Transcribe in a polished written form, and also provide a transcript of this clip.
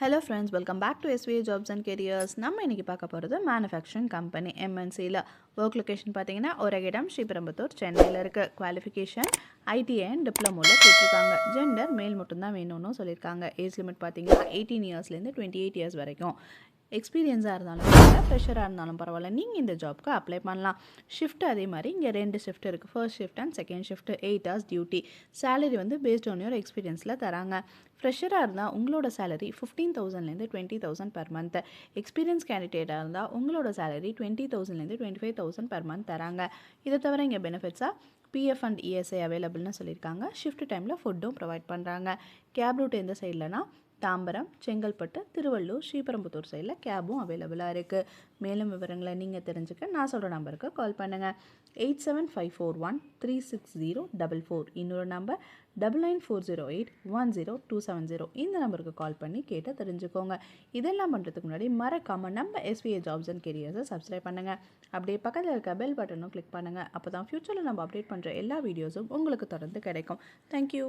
Hello friends, welcome back to SVA jobs and careers. நம்ம இன்றைக்கி பார்க்க போகிறது மேனுஃபேக்சரிங் கம்பெனி எம்என்சியில். ஒர்க் லொக்கேஷன் பார்த்தீங்கன்னா ஒரேகிடம், ஸ்ரீபெரும்புத்தூர், சென்னையில் இருக்குது. குவாலிஃபிகேஷன் ஐடிஐ அண்ட் டிப்ளமோவில் கேட்டிருக்காங்க. ஜெண்டர் மேல் மட்டும்தான் வேணும்னு சொல்லியிருக்காங்க. ஏஜ் லிமிட் பார்த்தீங்கன்னா 18 இயர்ஸ்லேருந்து 28 இயர்ஸ் வரைக்கும். எக்ஸ்பீரியன்ஸாக இருந்தாலும் பரவாயில்ல, ஃப்ரெஷராக இருந்தாலும் பரவாயில்ல, நீங்கள் இந்த ஜாப்க்கு அப்ளை பண்ணலாம். ஷிஃப்ட் அதே மாதிரி இங்கே 2 ஷிஃப்ட் இருக்குது. First shift and second shift. 8 hours duty. Salary வந்து பேஸ்ட் ஆன் யோர் எக்ஸ்பீரியன்ஸில் தராங்க. ஃப்ரெஷராக இருந்தால் உங்களோட சேலரி 15,000லேருந்து 20,000 per month. எக்ஸ்பீரியன்ஸ் கேண்டிடேட்டாக இருந்தால் உங்களோட சேலரி 20,000லேருந்து 25,000 per month தராங்க. இதை தவிர இங்கே பெனிஃபிட்ஸாக பிஎஃப் அண்ட் இஎஸ்ஐ அவைலபிள்னு சொல்லியிருக்காங்க. ஷிஃப்ட் டைமில் ஃபுட்டும் ப்ரொவைட் பண்ணுறாங்க. கேப் ரூட் எந்த சைட்லனா தாம்பரம், செங்கல்பட்டு, திருவள்ளூர், ஸ்ரீபெரும்புத்தூர் சைடில் கேபும் அவைலபிளாக இருக்குது. மேலும் விவரங்களை நீங்கள் தெரிஞ்சுக்க நான் சொல்கிற நம்பருக்கு கால் பண்ணுங்கள். 8754136044. இன்னொரு நம்பர் 9940810270. இந்த நம்பருக்கு கால் பண்ணி கேட்டு தெரிஞ்சுக்கோங்க. இதெல்லாம் பண்ணுறதுக்கு முன்னாடி மறக்காமல் நம்ம எஸ்விஏ ஜாப்ஸ் அண்ட் கெரியர்ஸை சப்ஸ்கிரைப் பண்ணுங்கள். அப்படியே பக்கத்தில் இருக்க பெல் பட்டனும் கிளிக் பண்ணுங்கள். அப்போ தான் ஃப்யூச்சரில் நம்ம அப்டேட் பண்ணுற எல்லா வீடியோஸும் உங்களுக்கு தொடர்ந்து கிடைக்கும். தேங்க்யூ.